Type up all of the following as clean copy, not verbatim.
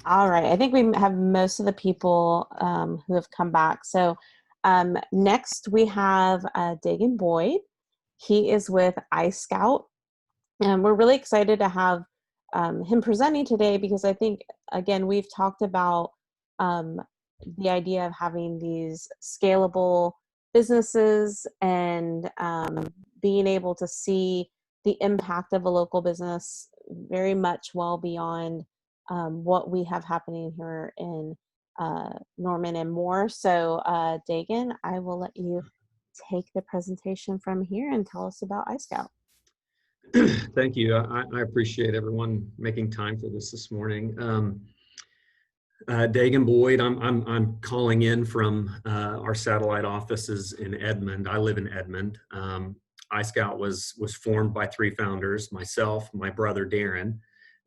All right. I think we have most of the people who have come back. So next we have Dagan Boyd. He is with iScout. And we're really excited to have him presenting today because I think, again, we've talked about um, the idea of having these scalable businesses and being able to see the impact of a local business very much well beyond what we have happening here in Norman and more. So, Dagan, I will let you take the presentation from here and tell us about iScout. Thank you. I appreciate everyone making time for this morning. Dagan Boyd, I'm calling in from our satellite offices in Edmond. I live in Edmond. iScout was formed by three founders: myself, my brother Darren,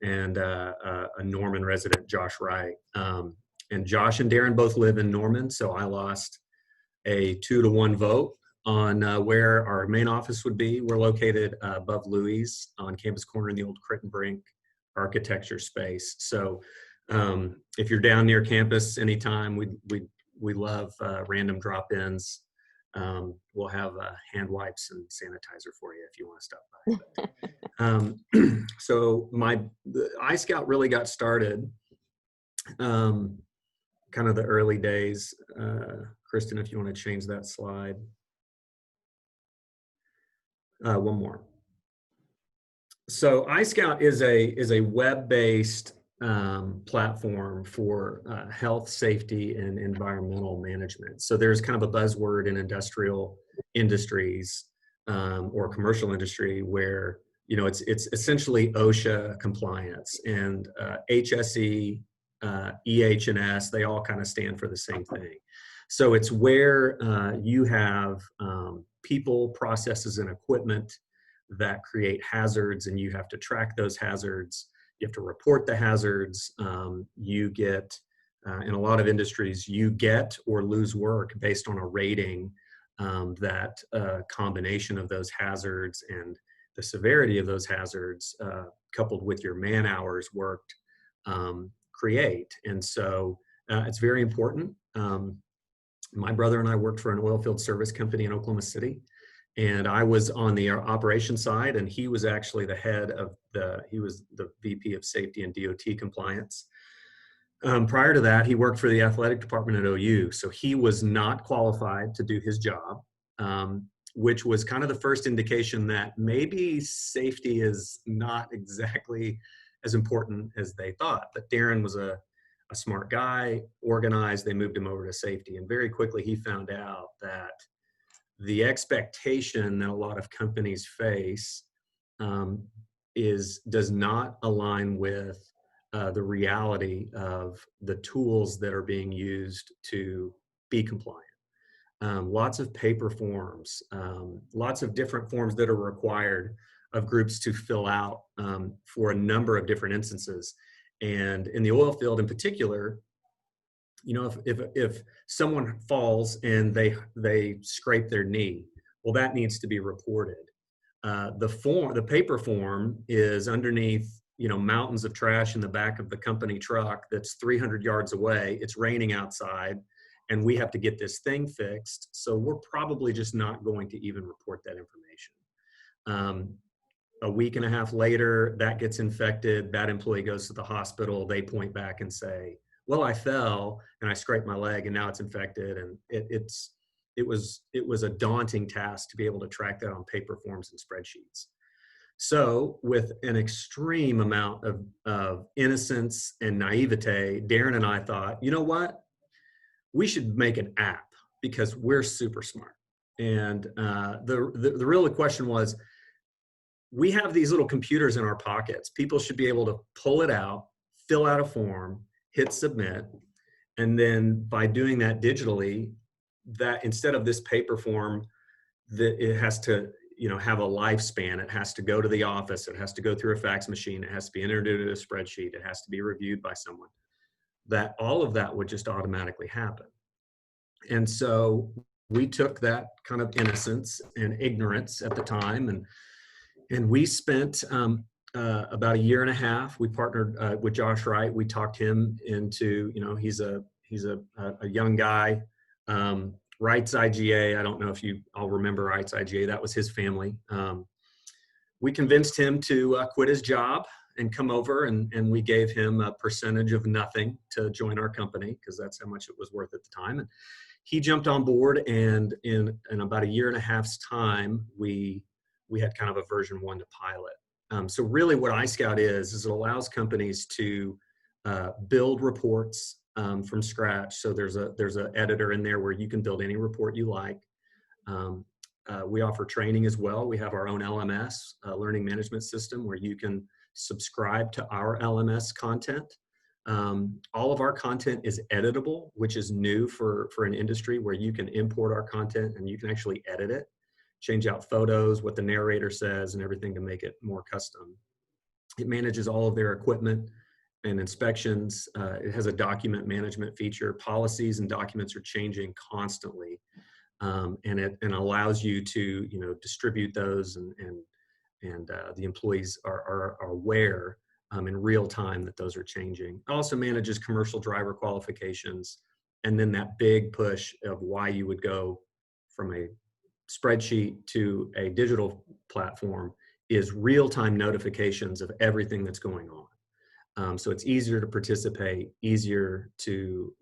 and a Norman resident, Josh Wright. And Josh and Darren both live in Norman, so I lost a 2-to-1 vote on where our main office would be. We're located above Louis on Campus Corner in the old Crittenbrink architecture space. So if you're down near campus anytime, we love random drop-ins. We'll have hand wipes and sanitizer for you if you want to stop by. So the iScout really got started kind of the early days. Kristen, if you want to change that slide. One more. So iScout is a web-based platform for health, safety, and environmental management. So there's kind of a buzzword in industrial industries or commercial industry where it's essentially OSHA compliance, and HSE, EH&S, they all kind of stand for the same thing. So it's where you have people, processes, and equipment that create hazards, and you have to track those hazards. You have to report the hazards. You get, in a lot of industries, you get or lose work based on a rating that combination of those hazards and the severity of those hazards coupled with your man hours worked create. And so it's very important. My brother and I worked for an oil field service company in Oklahoma City, and I was on the operations side, and he was actually the head of he was the VP of safety and DOT compliance. Prior to that, he worked for the athletic department at OU, so he was not qualified to do his job, which was kind of the first indication that maybe safety is not exactly as important as they thought. But Darren was a smart guy, organized. They moved him over to safety, and very quickly he found out that the expectation that a lot of companies face does not align with the reality of the tools that are being used to be compliant. Lots of paper forms, lots of different forms that are required of groups to fill out for a number of different instances. And in the oil field in particular, if someone falls and they scrape their knee, well, that needs to be reported. The paper form is underneath, mountains of trash in the back of the company truck that's 300 yards away. It's raining outside, and we have to get this thing fixed. So we're probably just not going to even report that information. A week and a half later, that gets infected. That employee goes to the hospital. They point back and say, well, I fell and I scraped my leg and now it's infected. And it was a daunting task to be able to track that on paper forms and spreadsheets. So with an extreme amount of innocence and naivete, Darren and I thought, you know what? We should make an app because we're super smart. And the real question was, we have these little computers in our pockets. People should be able to pull it out, fill out a form, hit submit, and then by doing that digitally, that instead of this paper form, that it has to have a lifespan. It has to go to the office. It has to go through a fax machine. It has to be entered into a spreadsheet. It has to be reviewed by someone. That all of that would just automatically happen. And so we took that kind of innocence and ignorance at the time, and we spent about a year and a half, we partnered with Josh Wright. We talked him into, he's a young guy. Wright's IGA. I don't know if you all remember Wright's IGA. That was his family. We convinced him to quit his job and come over, and we gave him a percentage of nothing to join our company because that's how much it was worth at the time. And he jumped on board, and in about a year and a half's time, we had kind of a version 1 to pilot. So really what iScout is it allows companies to build reports from scratch. So there's a editor in there where you can build any report you like. We offer training as well. We have our own LMS, learning management system, where you can subscribe to our LMS content. All of our content is editable, which is new for an industry where you can import our content and you can actually edit it, change out photos, what the narrator says, and everything to make it more custom. It manages all of their equipment and inspections. It has a document management feature. Policies and documents are changing constantly. And it allows you to distribute those, and the employees are aware in real time that those are changing. It also manages commercial driver qualifications, and then that big push of why you would go from a spreadsheet to a digital platform is real-time notifications of everything that's going on. So it's easier to participate, easier to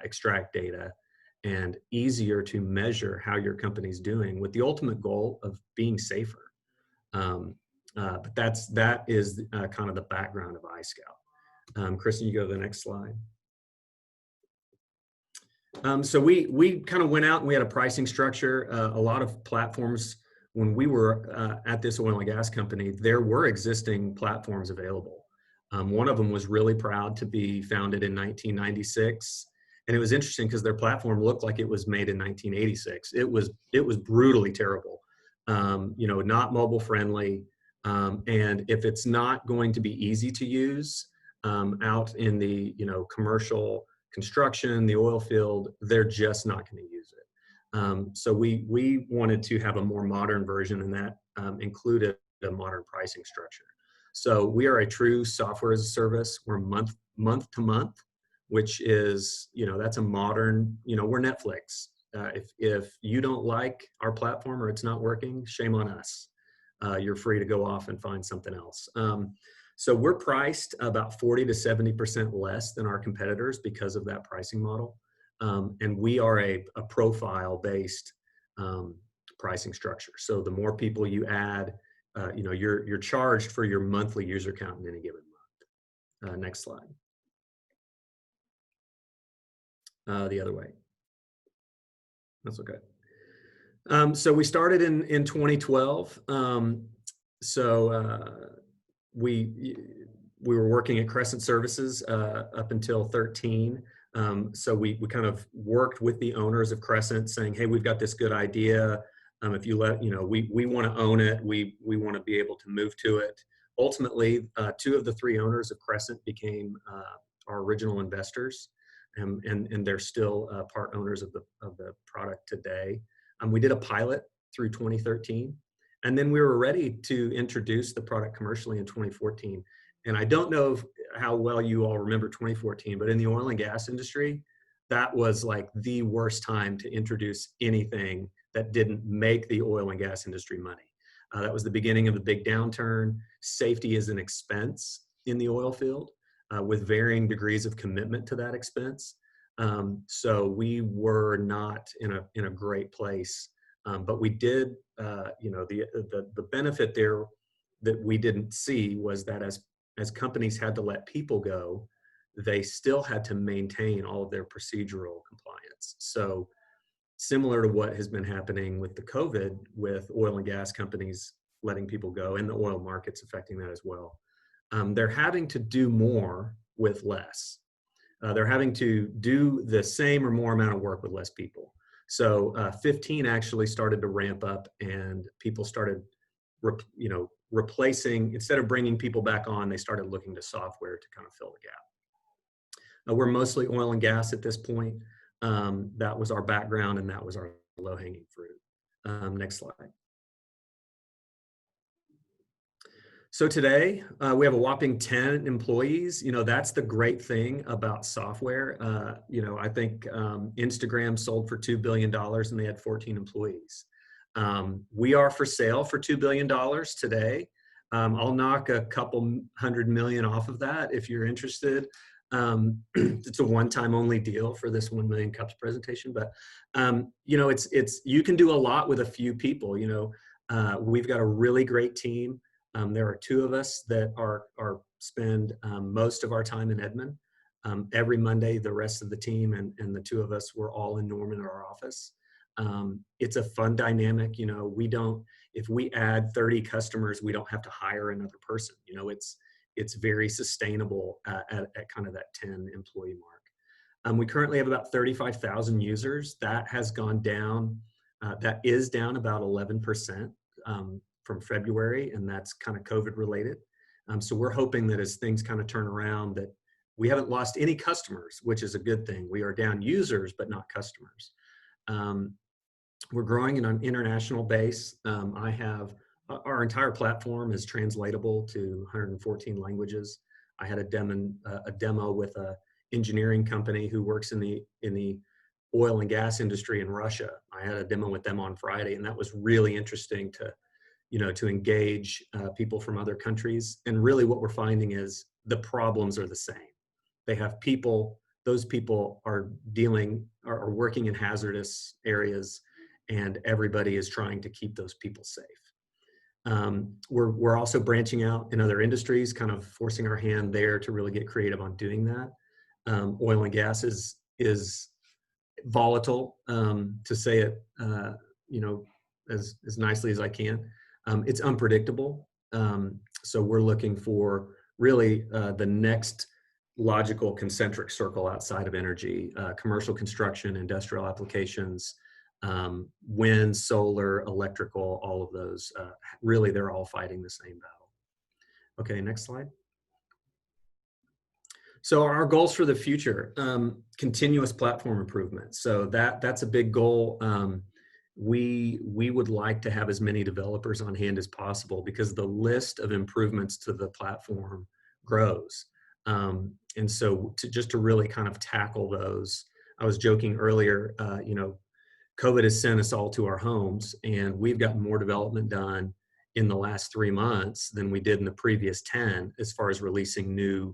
extract data, and easier to measure how your company's doing, with the ultimate goal of being safer. But that is kind of the background of iScout. Kristen, you go to the next slide. So we kind of went out and we had a pricing structure. A lot of platforms, when we were at this oil and gas company, there were existing platforms available. One of them was really proud to be founded in 1996. And it was interesting because their platform looked like it was made in 1986. It was brutally terrible, not mobile friendly. And if it's not going to be easy to use out in the commercial construction, the oil field, they're just not going to use it. So we wanted to have a more modern version, and that included a modern pricing structure. So we are a true software as a service. We're month to month, which is, that's a modern, we're Netflix. If you don't like our platform or it's not working, shame on us. You're free to go off and find something else. So we're priced about 40 to 70% less than our competitors because of that pricing model. And we are a profile-based pricing structure. So the more people you add, you're charged for your monthly user count in any given month. Next slide. The other way. That's okay. So we started in 2012. We were working at Crescent Services up until 13. So we kind of worked with the owners of Crescent, saying, "Hey, we've got this good idea. If you let, we want to own it. We want to be able to move to it." Ultimately, 2 of the 3 owners of Crescent became our original investors, and they're still part owners of the product today. We did a pilot through 2013. And then we were ready to introduce the product commercially in 2014. And I don't know how well you all remember 2014, but in the oil and gas industry, that was like the worst time to introduce anything that didn't make the oil and gas industry money. That was the beginning of the big downturn. Safety is an expense in the oil field, with varying degrees of commitment to that expense. So we were not in a great place. But we did, the benefit there that we didn't see was that as companies had to let people go, they still had to maintain all of their procedural compliance. So similar to what has been happening with the COVID, with oil and gas companies letting people go, and the oil markets affecting that as well, they're having to do more with less. They're having to do the same or more amount of work with less people. So 15 actually started to ramp up, and people started, replacing, instead of bringing people back on, they started looking to software to kind of fill the gap. We're mostly oil and gas at this point. That was our background, and that was our low-hanging fruit. Next slide. So today we have a whopping 10 employees. That's the great thing about software. I think Instagram sold for $2 billion and they had 14 employees. We are for sale for $2 billion today. I'll knock a couple hundred million off of that if you're interested. It's a one-time only deal for this 1 million cups presentation, but it's you can do a lot with a few people. We've got a really great team. There are two of us that spend most of our time in Edmond. Every Monday, the rest of the team and the two of us, we're all in Norman in our office. It's a fun dynamic. If we add 30 customers, we don't have to hire another person. It's very sustainable at kind of that 10 employee mark. We currently have about 35,000 users. That has gone down. That is down about 11%. From February, and that's kind of COVID related. So we're hoping that as things kind of turn around, that we haven't lost any customers, which is a good thing. We are down users, but not customers. We're growing in an international base. Our entire platform is translatable to 114 languages. I had a demo with an engineering company who works in the oil and gas industry in Russia. I had a demo with them on Friday, and that was really interesting to engage people from other countries. And really what we're finding is the problems are the same. They have people, those people are working in hazardous areas, and everybody is trying to keep those people safe. We're also branching out in other industries, kind of forcing our hand there to really get creative on doing that. Oil and gas is volatile, to say it, as nicely as I can. It's unpredictable. So we're looking for really the next logical concentric circle outside of energy, commercial construction, industrial applications, wind, solar, electrical, all of those. Really, they're all fighting the same battle. Okay, next slide. So our goals for the future, continuous platform improvement. So that's a big goal. We would like to have as many developers on hand as possible because the list of improvements to the platform grows. And so just to really kind of tackle those, I was joking earlier, COVID has sent us all to our homes, and we've got more development done in the last 3 months than we did in the previous 10 as far as releasing new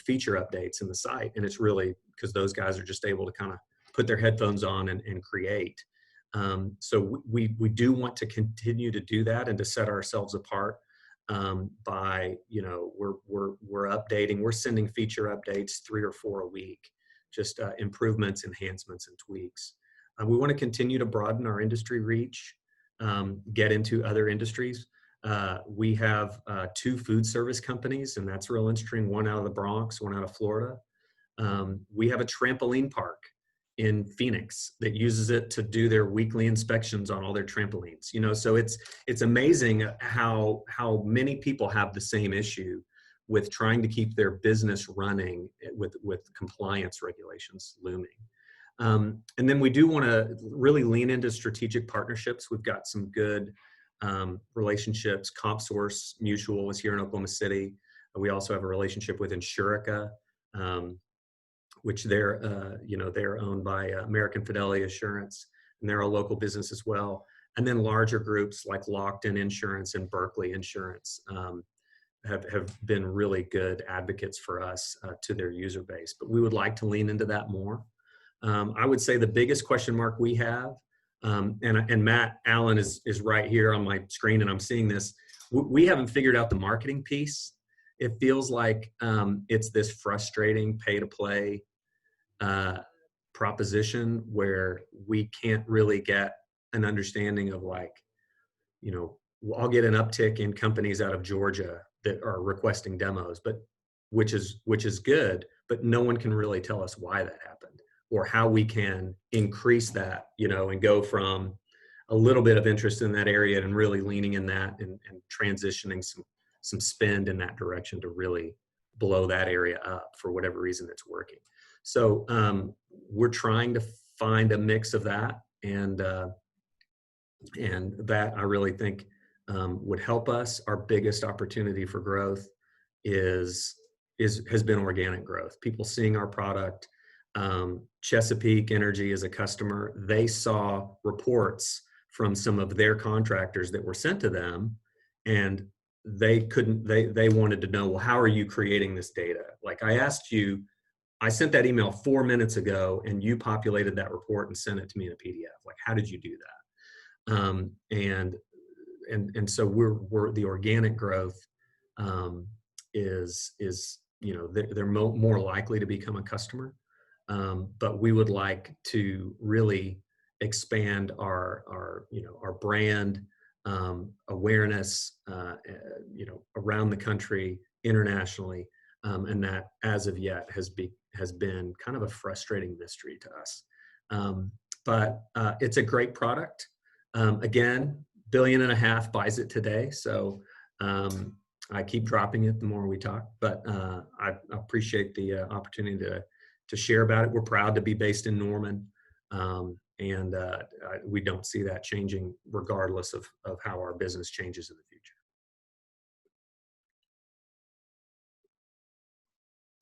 feature updates in the site. And it's really because those guys are just able to kind of put their headphones on and create. So we do want to continue to do that and to set ourselves apart by, we're updating, we're sending feature updates 3 or 4 a week, just improvements, enhancements, and tweaks. We want to continue to broaden our industry reach, get into other industries. We have 2 food service companies, and that's real interesting, one out of the Bronx, one out of Florida. We have a trampoline park in Phoenix that uses it to do their weekly inspections on all their trampolines. So it's amazing how many people have the same issue with trying to keep their business running with compliance regulations looming. And then we do want to really lean into strategic partnerships. We've got some good relationships. CompSource Mutual is here in Oklahoma City. We also have a relationship with Insurica, which they're owned by American Fidelity Assurance, and they're a local business as well. And then larger groups like Locked-In Insurance and Berkeley Insurance have been really good advocates for us to their user base. But we would like to lean into that more. I would say the biggest question mark we have, and Matt Allen is right here on my screen, and I'm seeing this. We haven't figured out the marketing piece. It feels like it's this frustrating pay-to-play proposition where we can't really get an understanding of I'll get an uptick in companies out of Georgia that are requesting demos, but which is good, but no one can really tell us why that happened or how we can increase that, and go from a little bit of interest in that area and really leaning in that and transitioning some spend in that direction to really blow that area up for whatever reason it's working. So we're trying to find a mix of that, and that I really think would help us. Our biggest opportunity for growth has been organic growth. People seeing our product. Chesapeake Energy is a customer. They saw reports from some of their contractors that were sent to them, and they wanted to know, well, how are you creating this data? Like, I asked you, I sent that email 4 minutes ago and you populated that report and sent it to me in a PDF. Like, how did you do that? And so we're the organic growth is they're more likely to become a customer, but we would like to really expand our brand awareness around the country, internationally, and that as of yet has been kind of a frustrating mystery to us. But it's a great product. Again, $1.5 billion buys it today. So I keep dropping it the more we talk, but I appreciate the opportunity to share about it. We're proud to be based in Norman, and we don't see that changing regardless of how our business changes in the future.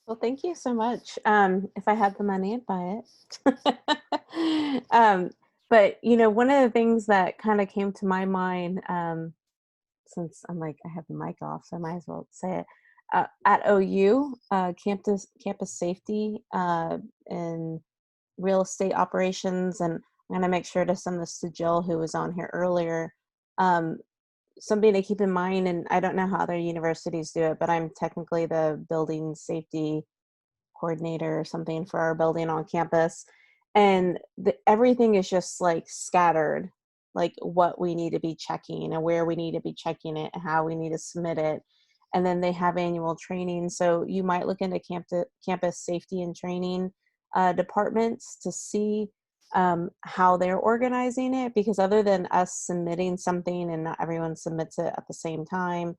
Well, thank you so much. If I had the money, I'd buy it. But one of the things that kind of came to my mind, since I have the mic off, so I might as well say it. At OU, campus safety and real estate operations, and I'm gonna make sure to send this to Jill, who was on here earlier. Um, Something to keep in mind, and I don't know how other universities do it, but I'm technically the building safety coordinator or something for our building on campus, and everything is just like scattered, like what we need to be checking and where we need to be checking it and how we need to submit it. And then they have annual training, so you might look into campus safety and training departments to see how they're organizing it, because other than us submitting something and not everyone submits it at the same time,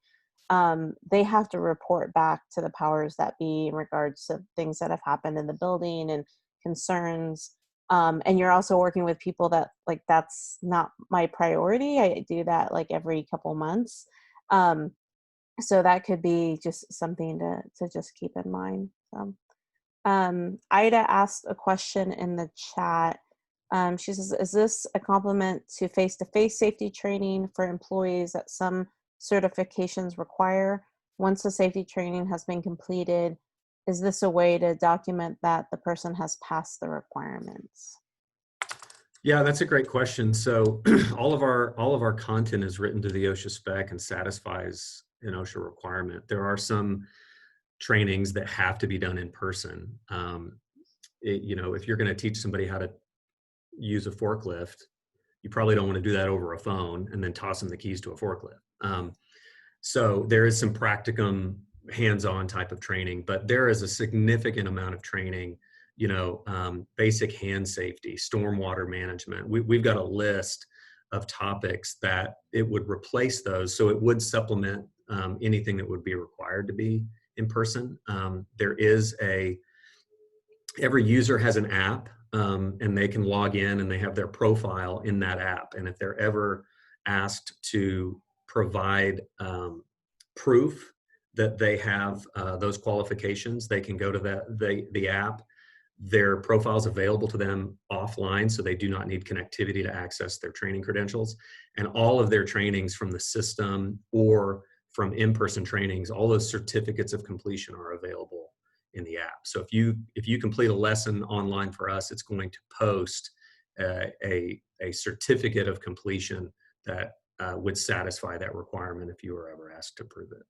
they have to report back to the powers that be in regards to things that have happened in the building and concerns. And you're also working with people that, like, that's not my priority. I do that like every couple months. So that could be just something to just keep in mind. So, Ida asked a question in the chat. She says, is this a complement to face-to-face safety training for employees that some certifications require? Once the safety training has been completed, is this a way to document that the person has passed the requirements? Yeah, that's a great question. So all of our content is written to the OSHA spec and satisfies an OSHA requirement. There are some trainings that have to be done in person. If you're going to teach somebody how to use a forklift, you probably don't want to do that over a phone and then toss them the keys to a forklift. So there is some practicum, hands-on type of training, but there is a significant amount of training, basic hand safety, stormwater management. We've got a list of topics that it would replace those. So it would supplement anything that would be required to be in person. Every user has an app, and they can log in and they have their profile in that app. And if they're ever asked to provide proof that they have those qualifications, they can go to the app. Their profile is available to them offline, so they do not need connectivity to access their training credentials. And all of their trainings from the system or from in-person trainings, all those certificates of completion are available in the app. So if you complete a lesson online for us, it's going to post a certificate of completion that would satisfy that requirement if you were ever asked to prove it.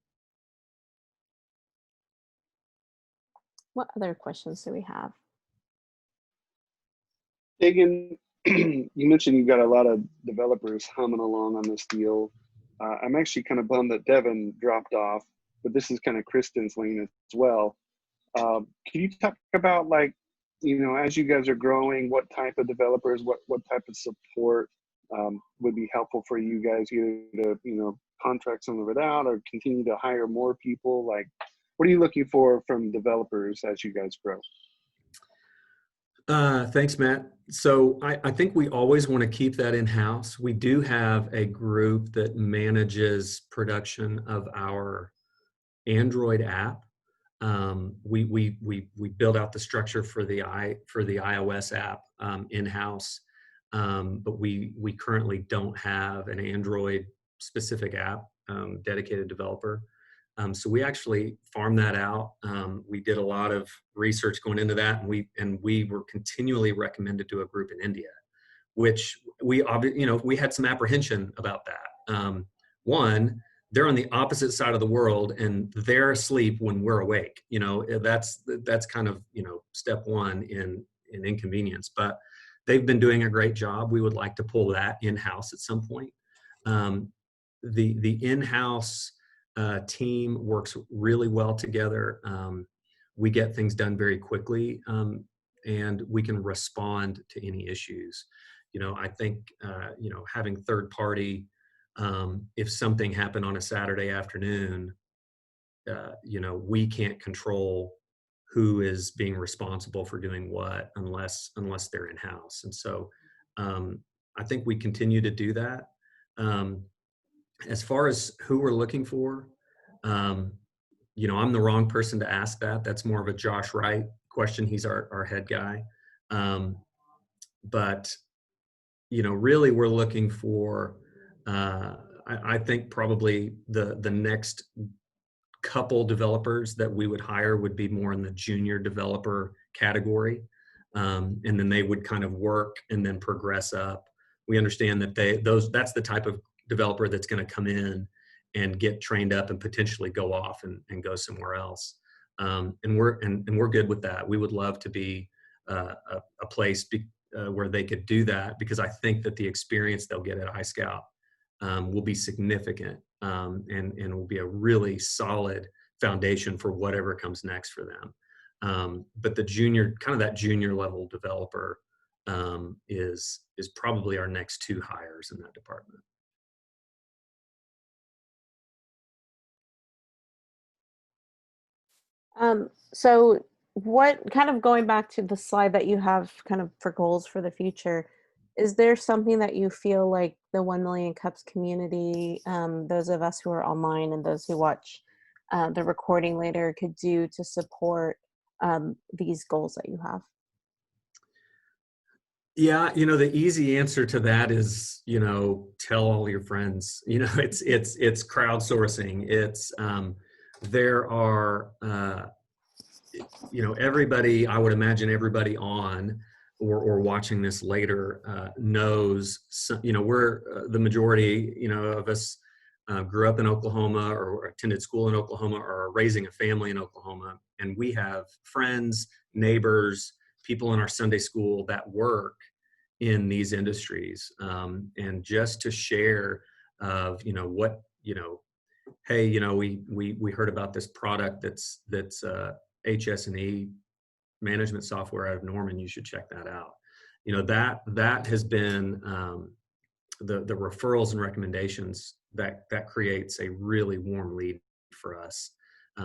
What other questions do we have? Dagan, you mentioned you've got a lot of developers humming along on this deal. I'm actually kind of bummed that Devin dropped off, but this is kind of Kristen's lane as well. Can you talk about, like, as you guys are growing, what type of developers, what type of support would be helpful for you guys, either to, contract some of it out or continue to hire more people? Like, what are you looking for from developers as you guys grow? Thanks, Matt. So I think we always want to keep that in-house. We do have a group that manages production of our Android app. We build out the structure for the iOS app in-house, but we currently don't have an Android specific app dedicated developer. So we actually farm that out. We did a lot of research going into that, and we were continually recommended to a group in India, which we had some apprehension about that. One, they're on the opposite side of the world, and they're asleep when we're awake. That's kind of step one in inconvenience. But they've been doing a great job. We would like to pull that in house at some point. The in-house team works really well together. We get things done very quickly, and we can respond to any issues. I think having third party, if something happened on a Saturday afternoon, we can't control who is being responsible for doing what unless they're in house. And so I think we continue to do that. As far as who we're looking for, I'm the wrong person to ask that. That's more of a Josh Wright question. He's our head guy. But really we're looking for, I think probably the next couple developers that we would hire would be more in the junior developer category. And then they would kind of work and then progress up. We understand that that's the type of developer that's going to come in and get trained up and potentially go off and go somewhere else. And we're good with that. We would love to be a place where they could do that, because I think that the experience they'll get at iScout will be significant, and will be a really solid foundation for whatever comes next for them. But that junior level developer is probably our next two hires in that department. So what kind of going back to the slide that you have kind of for goals for the future, is there something that you feel like the 1 Million Cups community, those of us who are online and those who watch the recording later, could do to support these goals that you have? Yeah, the easy answer to that is, tell all your friends. It's crowdsourcing. It's there are everybody, I would imagine everybody on or watching this later knows, we're the majority, of us grew up in Oklahoma or attended school in Oklahoma or are raising a family in Oklahoma. And we have friends, neighbors, people in our Sunday school that work in these industries. And just to share of, hey, we heard about this product that's HS&E management software out of Norman. You should check that out. That has been the referrals and recommendations that creates a really warm lead for us.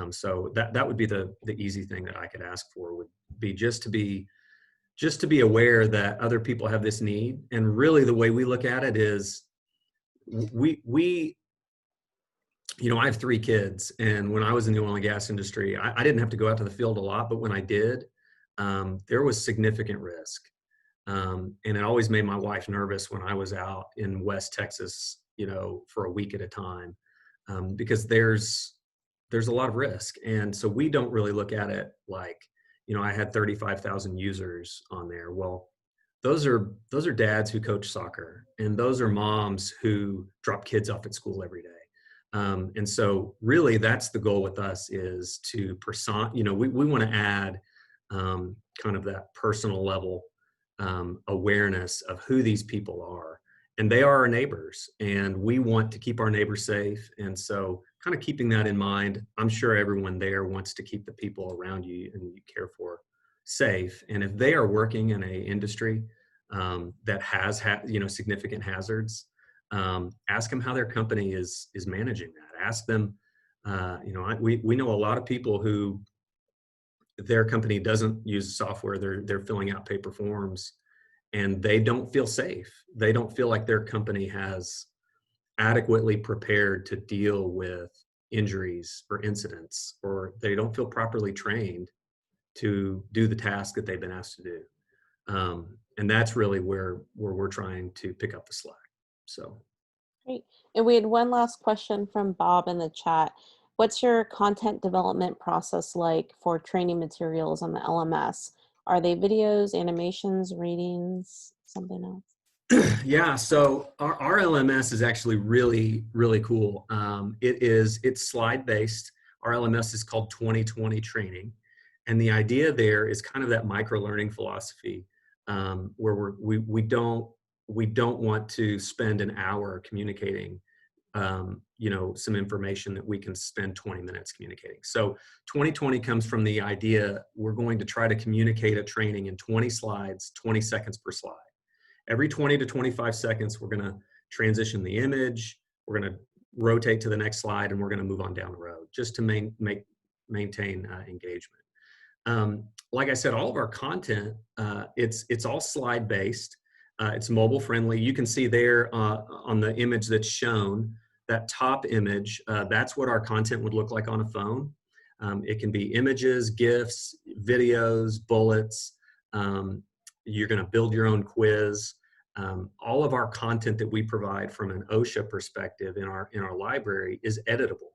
So that would be the easy thing that I could ask for, would be just to be aware that other people have this need. And really the way we look at it is I have 3 kids, and when I was in the oil and gas industry, I didn't have to go out to the field a lot, but when I did, there was significant risk. And it always made my wife nervous when I was out in West Texas, for a week at a time, because there's a lot of risk. And so we don't really look at it like, I had 35,000 users on there. Well, those are dads who coach soccer, and those are moms who drop kids off at school every day. And so really that's the goal with us, is to we want to add kind of that personal level awareness of who these people are. And they are our neighbors, and we want to keep our neighbors safe. And so kind of keeping that in mind, I'm sure everyone there wants to keep the people around you and you care for safe. And if they are working in a industry that has significant hazards, ask them how their company is managing that. Ask them, we know a lot of people who their company doesn't use software, they're filling out paper forms, and they don't feel safe. They don't feel like their company has adequately prepared to deal with injuries or incidents, or they don't feel properly trained to do the task that they've been asked to do. And that's really where we're trying to pick up the slack. So. Great. And we had one last question from Bob in the chat. What's your content development process like for training materials on the LMS? Are they videos, animations, readings, something else? Yeah, so our LMS is actually really, really cool. It's slide based. Our LMS is called 2020 Training. And the idea there is kind of that micro learning philosophy, where we don't want to spend an hour communicating some information that we can spend 20 minutes communicating. So 2020 comes from the idea we're going to try to communicate a training in 20 slides, 20 seconds per slide. Every 20 to 25 seconds, we're going to transition the image, we're going to rotate to the next slide, and we're going to move on down the road just to maintain engagement. Like I said, all of our content, it's all slide based. It's mobile friendly. You can see there on the image that's shown, that top image, that's what our content would look like on a phone. It can be images, GIFs, videos, bullets. You're going to build your own quiz. All of our content that we provide from an OSHA perspective in our library is editable.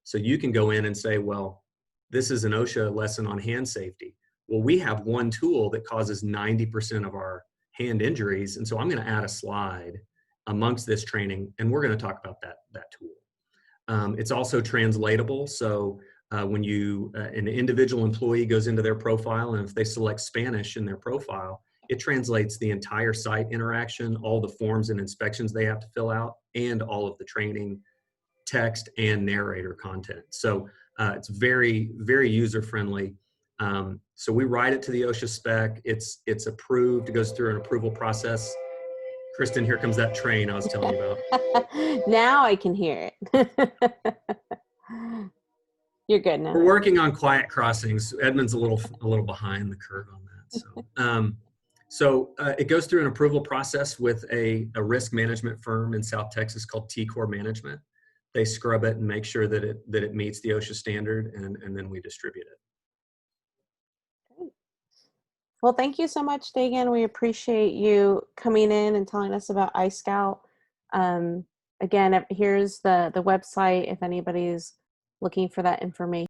So you can go in and say, well, this is an OSHA lesson on hand safety. Well, we have one tool that causes 90% of our hand injuries, and so I'm going to add a slide amongst this training, and we're going to talk about that tool. It's also translatable, so when an individual employee goes into their profile, and if they select Spanish in their profile, it translates the entire site interaction, all the forms and inspections they have to fill out, and all of the training, text, and narrator content. So it's very, very user-friendly. So we write it to the OSHA spec. It's approved. It goes through an approval process. Kristen, here comes that train I was telling you about. Now I can hear it. You're good now. We're working on quiet crossings. Edmund's a little behind the curve on that. So it goes through an approval process with a risk management firm in South Texas called T-Core Management. They scrub it and make sure that it meets the OSHA standard, and then we distribute it. Great. Well, thank you so much, Dagan. We appreciate you coming in and telling us about iScout. Again, here's the website if anybody's looking for that information.